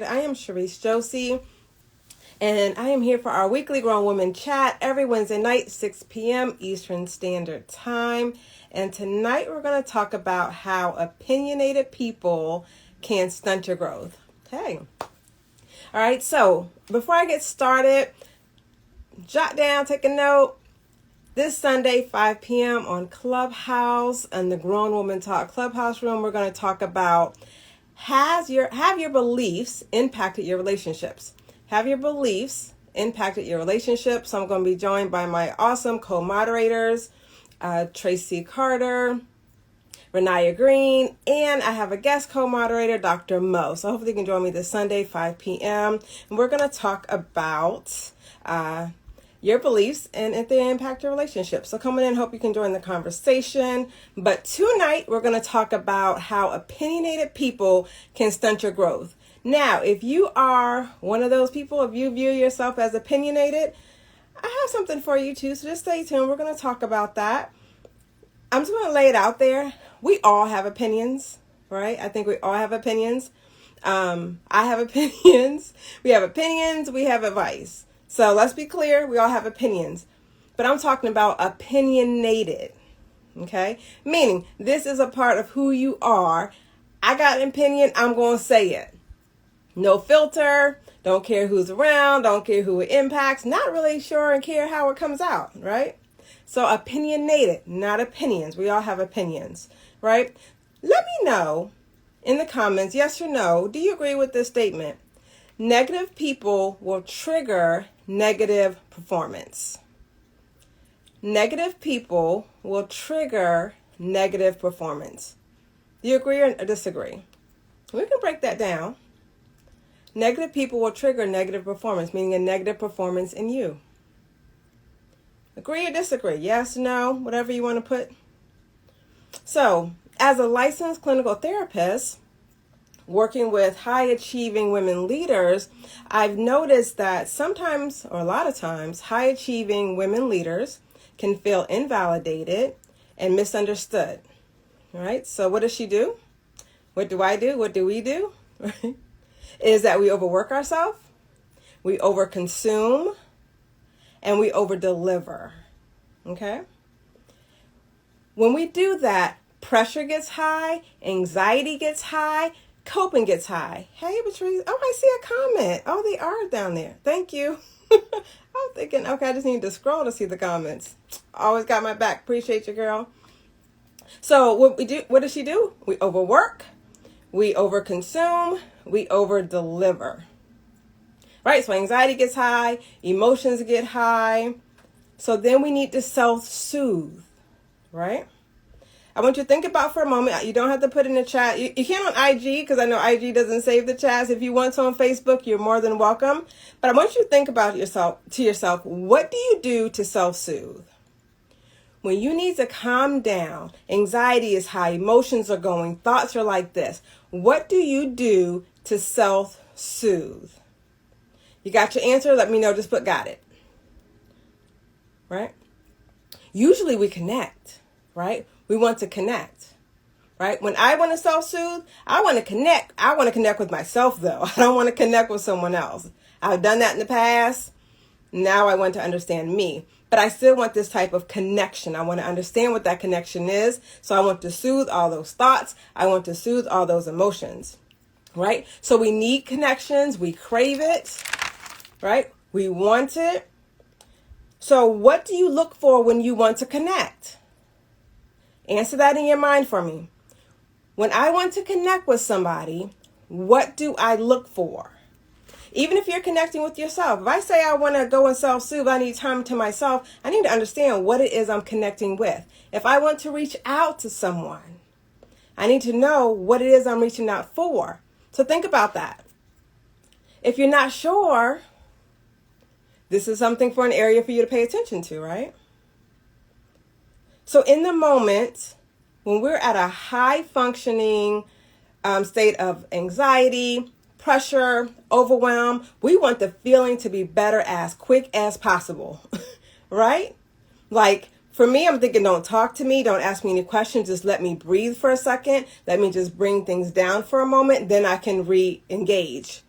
Opinionated. I am chareseljosie, and I am here for our weekly Grown Women Chat every Wednesday night, 6 p.m. Eastern Standard Time. And tonight we're going to talk about how opinionated people can stunt your growth. Okay. All right, so before I get started, jot down, take a note. This Sunday, 5 p.m. on Clubhouse and the Grown Woman Talk Clubhouse room, we're going to talk about have your beliefs impacted your relationships? Have your beliefs impacted your relationships? So I'm going to be joined by my awesome co-moderators, Tracy Carter, Renaya Green, and I have a guest co-moderator, Dr. Mo. So hopefully you can join me this Sunday, 5 p.m. And we're going to talk about your beliefs and if they impact your relationship. So come in, hope you can join the conversation. But tonight, we're going to talk about how opinionated people can stunt your growth. Now, if you are one of those people, if you view yourself as opinionated, I have something for you too. So just stay tuned. We're going to talk about that. I'm just going to lay it out there. We all have opinions, right? I think we all have opinions. I have opinions. We have opinions. We have advice. So let's be clear, we all have opinions, but I'm talking about opinionated, okay? Meaning this is a part of who you are. I got an opinion, I'm going to say it. No filter, don't care who's around, don't care who it impacts, not really sure and care how it comes out, right? So opinionated, not opinions. We all have opinions, right? Let me know in the comments, yes or no, do you agree with this statement? Negative people will trigger negative performance. Negative people will trigger negative performance. Do you agree or disagree? We can break that down. Negative people will trigger negative performance, meaning a negative performance in you. Agree or disagree? Yes, no, whatever you want to put. So, as a licensed clinical therapist, working with high-achieving women leaders, I've noticed that sometimes, or a lot of times, high-achieving women leaders can feel invalidated and misunderstood. All right, so what does she do? What do I do? What do we do? Is that we overwork ourselves, we overconsume, and we overdeliver. Okay? When we do that, pressure gets high, anxiety gets high, coping gets high. Hey, Patrice. Oh, I see a comment. Oh, they are down there. Thank you. I'm thinking, okay, I just need to scroll to see the comments. Always got my back. Appreciate you, girl. So what does she do? We overwork, we overconsume, we overdeliver. Right? So anxiety gets high, emotions get high. So then we need to self-soothe, right? I want you to think about for a moment. You don't have to put in the chat. You can on IG because I know IG doesn't save the chats. If you want to on Facebook, you're more than welcome. But I want you to think about yourself. What do you do to self-soothe? When you need to calm down, anxiety is high, emotions are going, thoughts are like this. What do you do to self-soothe? You got your answer? Let me know. Just put got it. Right? Usually we connect, right? We want to connect, right? When I want to self-soothe, I want to connect. I want to connect with myself, though. I don't want to connect with someone else. I've done that in the past. Now I want to understand me. But I still want this type of connection. I want to understand what that connection is. So I want to soothe all those thoughts. I want to soothe all those emotions, right? So we need connections. We crave it, right? We want it. So what do you look for when you want to connect? Answer that in your mind for me. When I want to connect with somebody, what do I look for? Even if you're connecting with yourself, if I say I want to go and self-soothe, I need time to myself, I need to understand what it is I'm connecting with. If I want to reach out to someone, I need to know what it is I'm reaching out for. So think about that. If you're not sure, this is something for an area for you to pay attention to, right? So in the moment, when we're at a high functioning state of anxiety, pressure, overwhelm, we want the feeling to be better as quick as possible, right? Like for me, I'm thinking, don't talk to me. Don't ask me any questions. Just let me breathe for a second. Let me just bring things down for a moment. Then I can re-engage.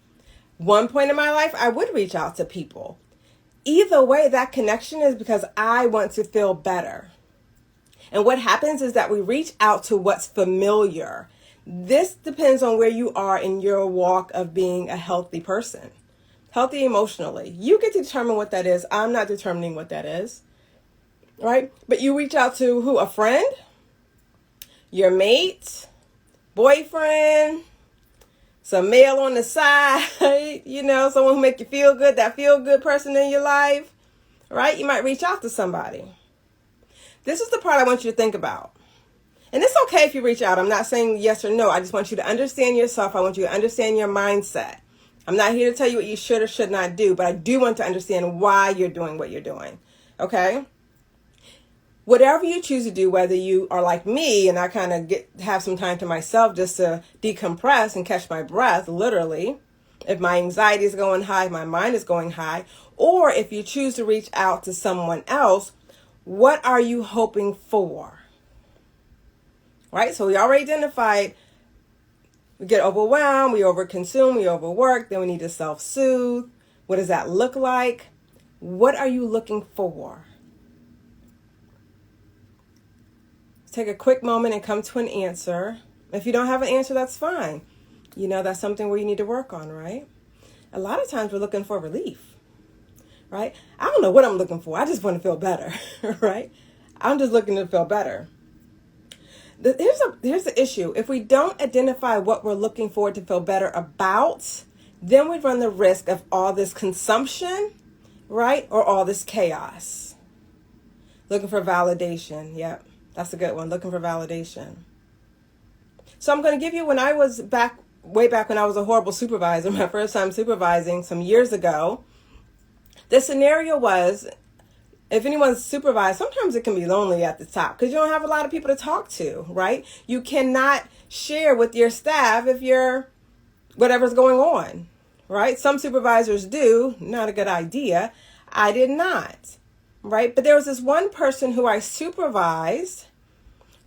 one point in my life, I would reach out to people. Either way, that connection is because I want to feel better. And what happens is that we reach out to what's familiar. This depends on where you are in your walk of being a healthy person, healthy emotionally. You get to determine what that is. I'm not determining what that is, right? But you reach out to who? A friend, your mate, boyfriend, some male on the side, someone who make you feel good, that feel good person in your life, right? You might reach out to somebody. This is the part I want you to think about. And it's okay if you reach out. I'm not saying yes or no. I just want you to understand yourself. I want you to understand your mindset. I'm not here to tell you what you should or should not do, but I do want to understand why you're doing what you're doing. Okay? Whatever you choose to do, whether you are like me and I kind of have some time to myself just to decompress and catch my breath, literally, if my anxiety is going high, my mind is going high, or if you choose to reach out to someone else, what are you hoping for? Right? So we already identified we get overwhelmed, we overconsume, we overwork, then we need to self-soothe. What does that look like? What are you looking for? Take a quick moment and come to an answer. If you don't have an answer, that's fine. That's something where you need to work on, right? A lot of times we're looking for relief, right? I don't know what I'm looking for. I just want to feel better, right? I'm just looking to feel better. Here's the issue. If we don't identify what we're looking for to feel better about, then we run the risk of all this consumption, right? Or all this chaos. Looking for validation. Yep. That's a good one. Looking for validation. So I'm going to give you, way back when I was a horrible supervisor, my first time supervising some years ago, the scenario was, if anyone's supervised, sometimes it can be lonely at the top because you don't have a lot of people to talk to, right? You cannot share with your staff if you're whatever's going on, right? Some supervisors do. Not a good idea. I did not, right? But there was this one person who I supervised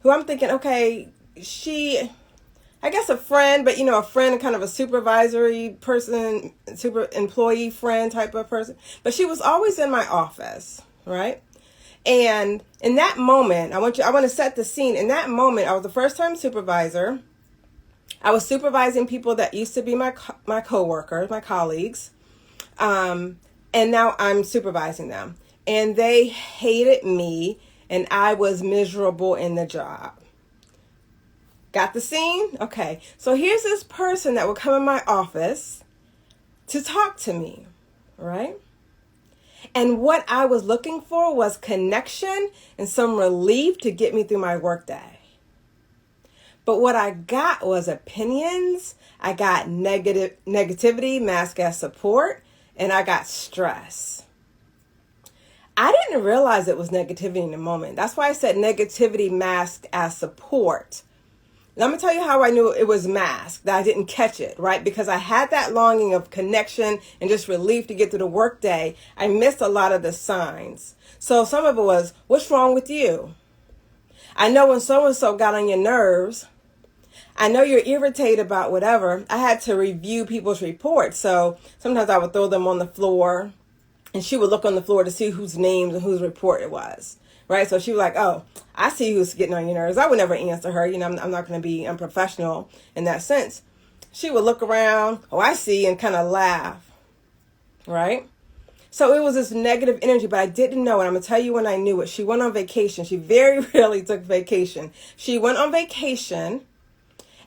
who I'm thinking, okay, I guess a friend, but a friend, kind of a supervisory person, super employee friend type of person. But she was always in my office. Right? And in that moment, I want to set the scene. In that moment, I was the first time supervisor. I was supervising people that used to be my coworkers, my colleagues. And now I'm supervising them. And they hated me and I was miserable in the job. Got the scene? Okay. So here's this person that would come in my office to talk to me, right? And what I was looking for was connection and some relief to get me through my workday. But what I got was opinions. I got negativity masked as support, and I got stress. I didn't realize it was negativity in the moment. That's why I said negativity masked as support. Let me tell you how I knew it was masked, that I didn't catch it, right? Because I had that longing of connection and just relief to get through the workday. I missed a lot of the signs. So some of it was, what's wrong with you? I know when so-and-so got on your nerves. I know you're irritated about whatever. I had to review people's reports. So sometimes I would throw them on the floor and she would look on the floor to see whose names and whose report it was. Right. So she was like, oh, I see who's getting on your nerves. I would never answer her. I'm not going to be unprofessional in that sense. She would look around. Oh, I see, and kind of laugh. Right. So it was this negative energy, but I didn't know. And I'm going to tell you when I knew it. She went on vacation. She very rarely took vacation. She went on vacation.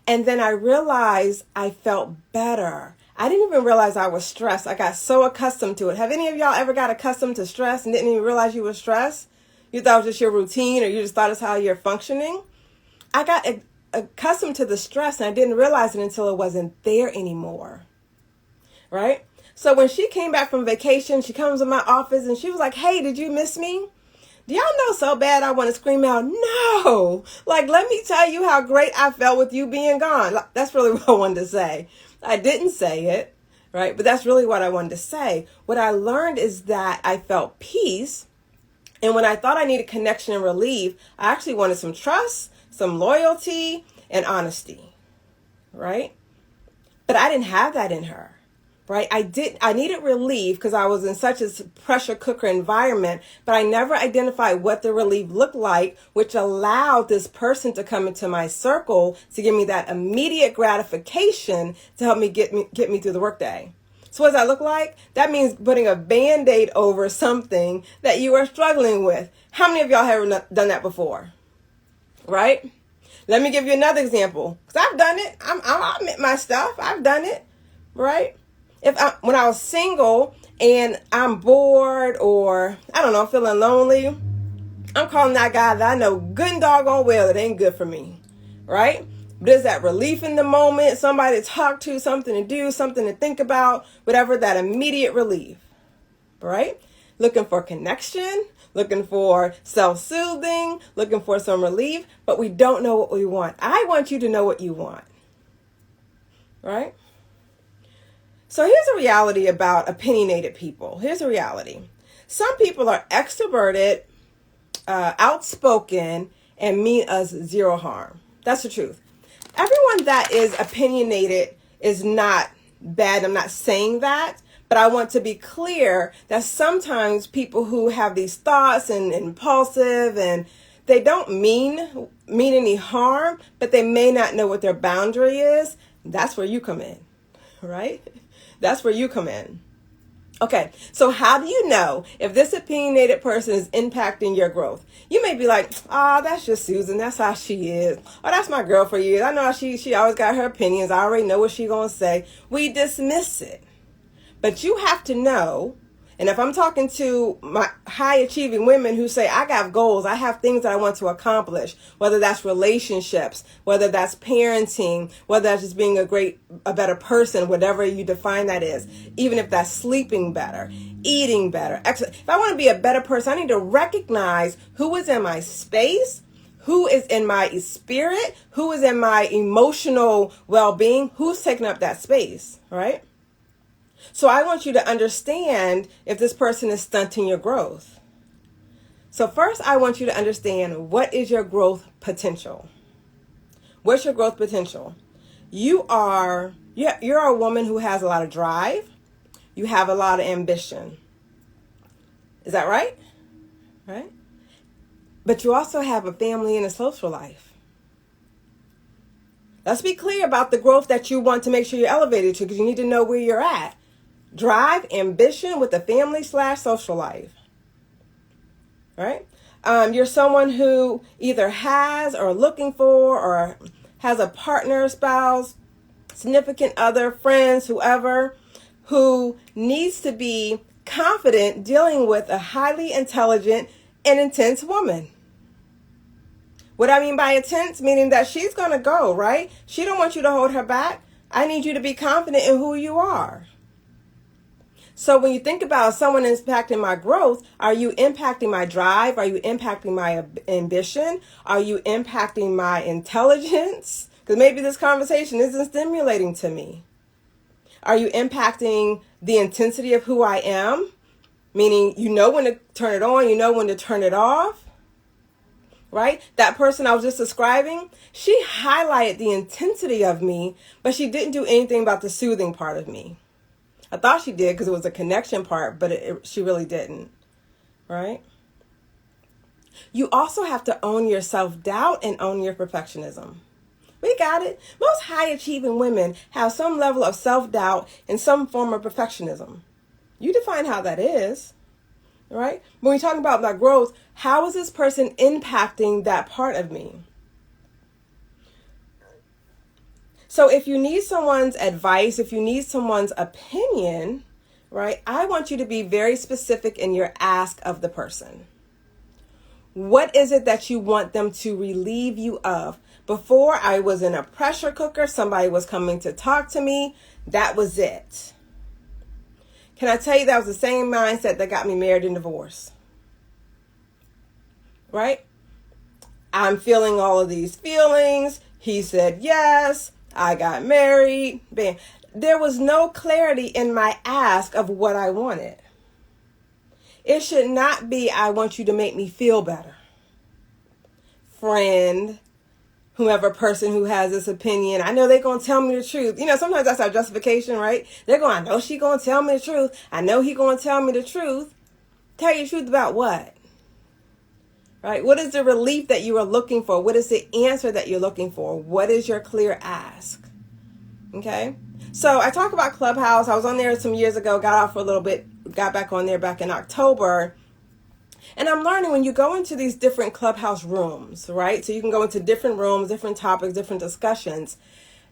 And then I realized I felt better. I didn't even realize I was stressed. I got so accustomed to it. Have any of y'all ever got accustomed to stress and didn't even realize you were stressed? You thought it was just your routine, or you just thought it's how you're functioning. I got accustomed to the stress and I didn't realize it until it wasn't there anymore. Right? So when she came back from vacation, she comes to my office and she was like, hey, did you miss me? Do y'all know so bad I want to scream out, no. Like, let me tell you how great I felt with you being gone. That's really what I wanted to say. I didn't say it, right? But that's really what I wanted to say. What I learned is that I felt peace. And when I thought I needed connection and relief, I actually wanted some trust, some loyalty, and honesty, right? But I didn't have that in her, right? I needed relief because I was in such a pressure cooker environment, but I never identified what the relief looked like, which allowed this person to come into my circle to give me that immediate gratification to help me get me through the workday. So what does that look like? That means putting a Band-Aid over something that you are struggling with. How many of y'all have done that before? Right? Let me give you another example, because I've done it. I'll admit my stuff. I've done it, right? When I was single and I'm bored or, I don't know, feeling lonely, I'm calling that guy that I know good and doggone well it ain't good for me, right? But there's that relief in the moment, somebody to talk to, something to do, something to think about, whatever, that immediate relief, right? Looking for connection, looking for self-soothing, looking for some relief, but we don't know what we want. I want you to know what you want, right? So here's a reality about opinionated people. Here's a reality. Some people are extroverted, outspoken, and mean us zero harm. That's the truth. Everyone that is opinionated is not bad. I'm not saying that. But I want to be clear that sometimes people who have these thoughts and impulsive and they don't mean any harm, but they may not know what their boundary is. That's where you come in, right? That's where you come in. Okay, so how do you know if this opinionated person is impacting your growth? You may be like, that's just Susan. That's how she is. Oh, that's my girl for years. I know she always got her opinions. I already know what she's going to say. We dismiss it. But you have to know, and if I'm talking to my high achieving women who say, I got goals, I have things that I want to accomplish, whether that's relationships, whether that's parenting, whether that's just being a better person, whatever you define that is, even if that's sleeping better, eating better, exercise. If I want to be a better person, I need to recognize who is in my space, who is in my spirit, who is in my emotional well-being, who's taking up that space, right? So I want you to understand if this person is stunting your growth. So first, I want you to understand, what is your growth potential? What's your growth potential? You're a woman who has a lot of drive. You have a lot of ambition. Is that right? Right? But you also have a family and a social life. Let's be clear about the growth that you want to make sure you're elevated to, because you need to know where you're at. Drive, ambition with a family/social life, right? You're someone who either has or looking for or has a partner, spouse, significant other, friends, whoever, who needs to be confident dealing with a highly intelligent and intense woman. What I mean by intense, meaning that she's going to go, right? She don't want you to hold her back. I need you to be confident in who you are. So when you think about someone impacting my growth, are you impacting my drive? Are you impacting my ambition? Are you impacting my intelligence? Because maybe this conversation isn't stimulating to me. Are you impacting the intensity of who I am? Meaning, you know when to turn it on, you know when to turn it off, right? That person I was just describing, she highlighted the intensity of me, but she didn't do anything about the soothing part of me. I thought she did because it was a connection part, but she really didn't, right? You also have to own your self-doubt and own your perfectionism. We got it. Most high-achieving women have some level of self-doubt and some form of perfectionism. You define how that is, right? When we talk about that growth, how is this person impacting that part of me? So if you need someone's advice, if you need someone's opinion, right, I want you to be very specific in your ask of the person. What is it that you want them to relieve you of? Before, I was in a pressure cooker. Somebody was coming to talk to me. That was it. Can I tell you that was the same mindset that got me married and divorced? Right? I'm feeling all of these feelings. He said yes. I got married. Bam. There was no clarity in my ask of what I wanted. It should not be, I want you to make me feel better. Friend, whoever person who has this opinion, I know they're going to tell me the truth. Sometimes that's our justification, right? They're going, I know she going to tell me the truth. I know he going to tell me the truth. Tell you the truth about what? Right? What is the relief that you are looking for? What is the answer that you're looking for? What is your clear ask? Okay? So I talk about Clubhouse. I was on there some years ago, got off for a little bit, got back on there back in October. And I'm learning when you go into these different Clubhouse rooms, right? So you can go into different rooms, different topics, different discussions.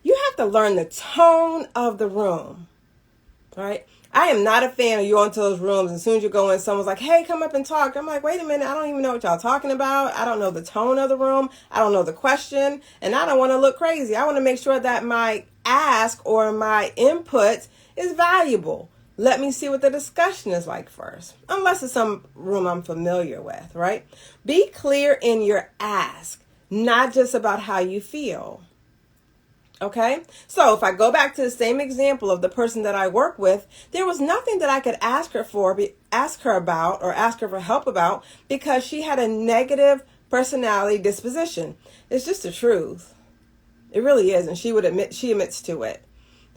You have to learn the tone of the room, right? I am not a fan of you into those rooms. As soon as you go in, someone's like, hey, come up and talk. I'm like, wait a minute. I don't even know what y'all talking about. I don't know the tone of the room. I don't know the question. And I don't want to look crazy. I want to make sure that my ask or my input is valuable. Let me see what the discussion is like first, unless it's some room I'm familiar with, right? Be clear in your ask, not just about how you feel. Okay, so if I go back to the same example of the person that I work with, there was nothing that I could ask her about, or ask her for help about, because she had a negative personality disposition. It's just the truth. It really is, and she admits to it,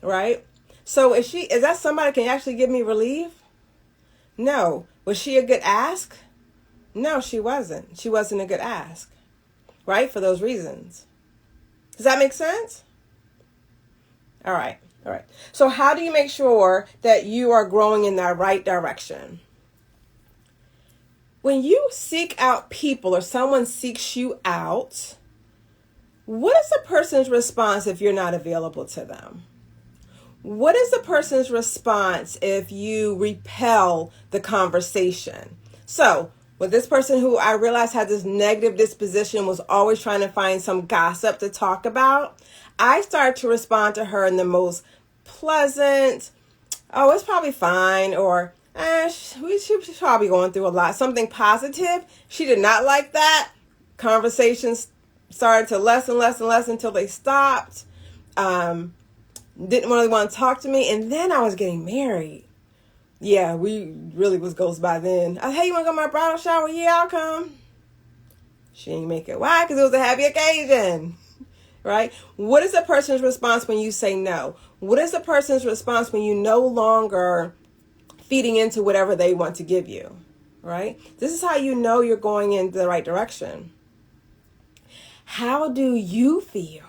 right? So is that somebody can actually give me relief? No. Was she a good ask? No, she wasn't. She wasn't a good ask, right? For those reasons. Does that make sense? All right. So how do you make sure that you are growing in that right direction? When you seek out people or someone seeks you out, what is the person's response if you're not available to them? What is the person's response if you repel the conversation? So with this person who I realized had this negative disposition, was always trying to find some gossip to talk about, I started to respond to her in the most pleasant, oh, it's probably fine, or she's probably going through a lot, something positive. She did not like that. Conversations started to less and less and less until they stopped. Didn't really want to talk to me. And then I was getting married. Yeah, we really was ghosts by then. Hey, you want to go to my bridal shower? Yeah, I'll come. She didn't make it. Why? Because it was a happy occasion. Right? What is the person's response when you say no? What is the person's response when you no longer feeding into whatever they want to give you? Right? This is how you know you're going in the right direction. How do you feel?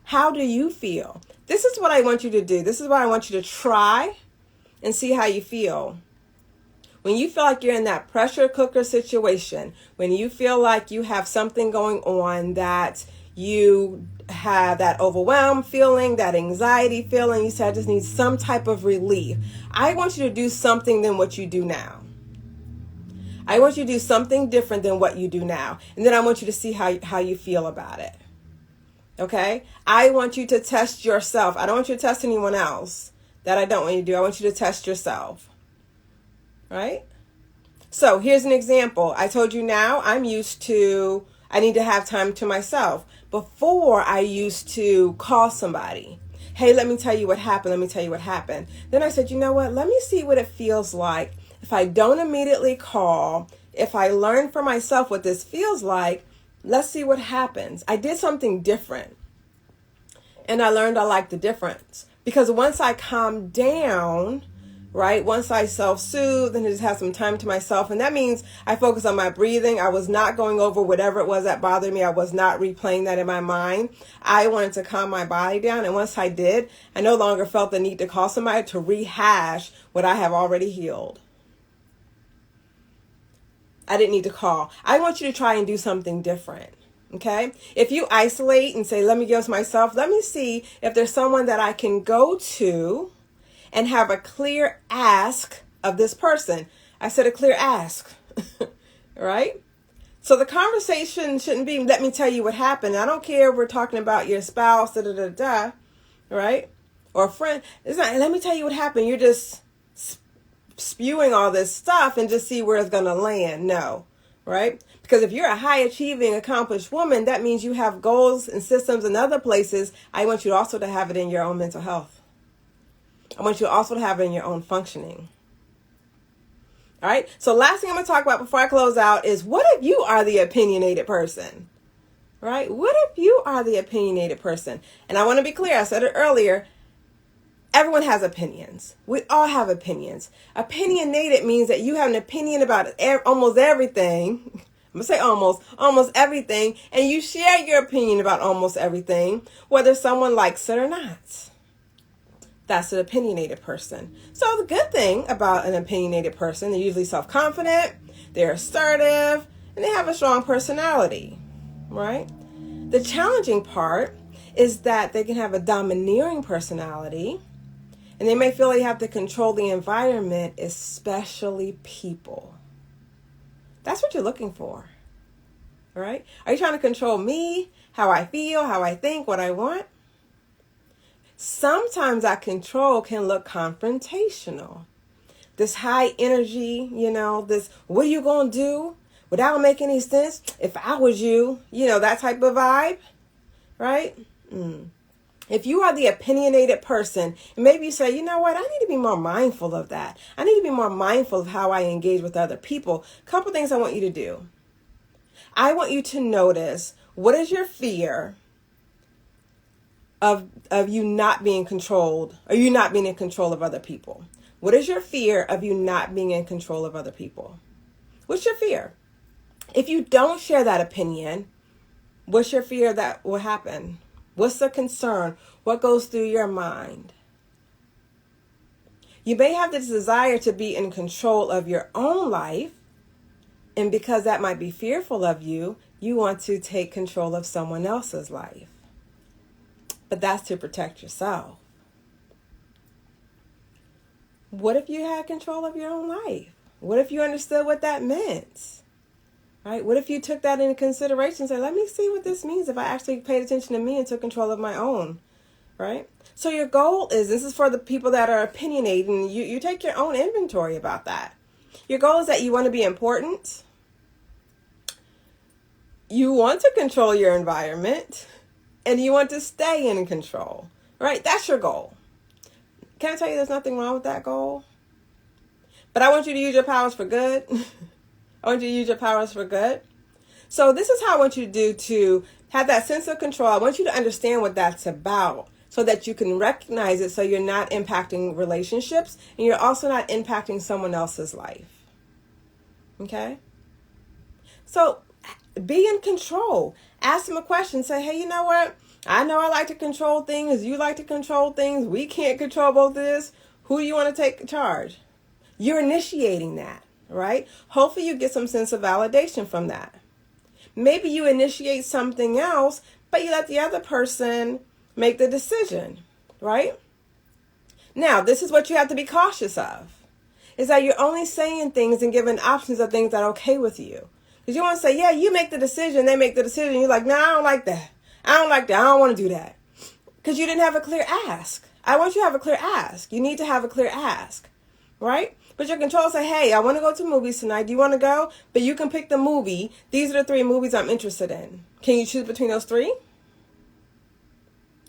How do you feel? This is what I want you to do. This is what I want you to try and see how you feel. When you feel like you're in that pressure cooker situation, when you feel like you have something going on, that you have that overwhelmed feeling, that anxiety feeling, you say, I just need some type of relief. I want you to do something than what you do now. I want you to do something different than what you do now. And then I want you to see how you feel about it. Okay? I want you to test yourself. I don't want you to test anyone else. That I don't want you to do. I want you to test yourself. Right? So here's an example. I told you now I need to have time to myself. Before, I used to call somebody. Hey, let me tell you what happened. Then I said, you know what? Let me see what it feels like if I don't immediately call. If I learn for myself what this feels like, let's see what happens. I did something different. And I learned I liked the difference. Because once I calmed down, right, once I self-soothe and just have some time to myself, and that means I focus on my breathing. I was not going over whatever it was that bothered me. I was not replaying that in my mind. I wanted to calm my body down. And once I did, I no longer felt the need to call somebody to rehash what I have already healed. I didn't need to call. I want you to try and do something different. Okay? If you isolate and say, let me give myself, let me see if there's someone that I can go to and have a clear ask of this person. I said a clear ask, right? So the conversation shouldn't be, let me tell you what happened. I don't care if we're talking about your spouse, right? Or a friend. It's not, let me tell you what happened. You're just spewing all this stuff and just see where it's going to land. No, right? Because if you're a high achieving, accomplished woman, that means you have goals and systems in other places. I want you also to have it in your own mental health. I want you also to have it in your own functioning. All right. So last thing I'm going to talk about before I close out is, what if you are the opinionated person? right? What if you are the opinionated person? And I want to be clear, I said it earlier, everyone has opinions. We all have opinions. Opinionated means that you have an opinion about almost everything. I'm going to say almost everything. And you share your opinion about almost everything, whether someone likes it or not. That's an opinionated person. So the good thing about an opinionated person, they're usually self-confident, they're assertive, and they have a strong personality, right? The challenging part is that they can have a domineering personality, and they may feel they have to control the environment, especially people. That's what you're looking for, right? Are you trying to control me, how I feel, how I think, what I want? Sometimes that control can look confrontational. This high energy, this, what are you going to do? Would that make any sense? If I was you, that type of vibe, right? If you are the opinionated person, and maybe you say, you know what, I need to be more mindful of that. I need to be more mindful of how I engage with other people. A couple things I want you to do. I want you to notice, what is your fear of you not being controlled, or you not being in control of other people? What is your fear of you not being in control of other people? What's your fear? If you don't share that opinion, what's your fear that will happen? What's the concern? What goes through your mind? You may have this desire to be in control of your own life, and because that might be fearful of you, you want to take control of someone else's life. But that's to protect yourself. What if you had control of your own life? What if you understood what that meant? Right? What if you took that into consideration and said, let me see what this means if I actually paid attention to me and took control of my own, right? So your goal is, this is for the people that are opinionated, and you take your own inventory about that. Your goal is that you want to be important. You want to control your environment, and you want to stay in control, right? That's your goal. Can I tell you there's nothing wrong with that goal? But I want you to use your powers for good. I want you to use your powers for good. So this is how I want you to do to have that sense of control. I want you to understand what that's about so that you can recognize it, so you're not impacting relationships and you're also not impacting someone else's life. Okay? So be in control. Ask them a question. Say, hey, you know what? I know I like to control things. You like to control things. We can't control both of this. Who do you want to take charge? You're initiating that, right? Hopefully you get some sense of validation from that. Maybe you initiate something else, but you let the other person make the decision, right? Now, this is what you have to be cautious of, is that you're only saying things and giving options of things that are okay with you. Because you want to say, yeah, you make the decision, they make the decision. You're like, no, I don't like that. I don't like that. I don't want to do that. Because you didn't have a clear ask. I want you to have a clear ask. You need to have a clear ask, right? But your control say, hey, I want to go to movies tonight. Do you want to go? But you can pick the movie. These are the 3 movies I'm interested in. Can you choose between those 3?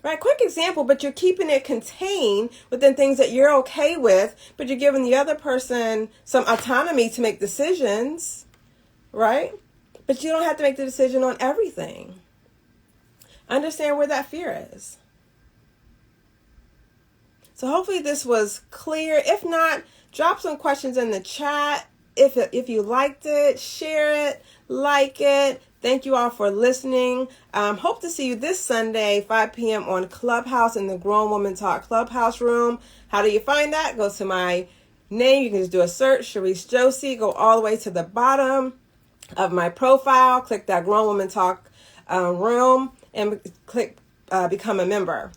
Right? Quick example, but you're keeping it contained within things that you're okay with, but you're giving the other person some autonomy to make decisions, right? But you don't have to make the decision on everything. Understand where that fear is. So hopefully this was clear. If not, drop some questions in the chat. If you liked it, share it, like it. Thank you all for listening. Hope to see you this Sunday, 5 p.m. on Clubhouse in the Grown Woman Talk Clubhouse room. How do you find that? Go to my name. You can just do a search, chareseljosie. Go all the way to the bottom of my profile. Click that Grown Woman Talk room and click become a member.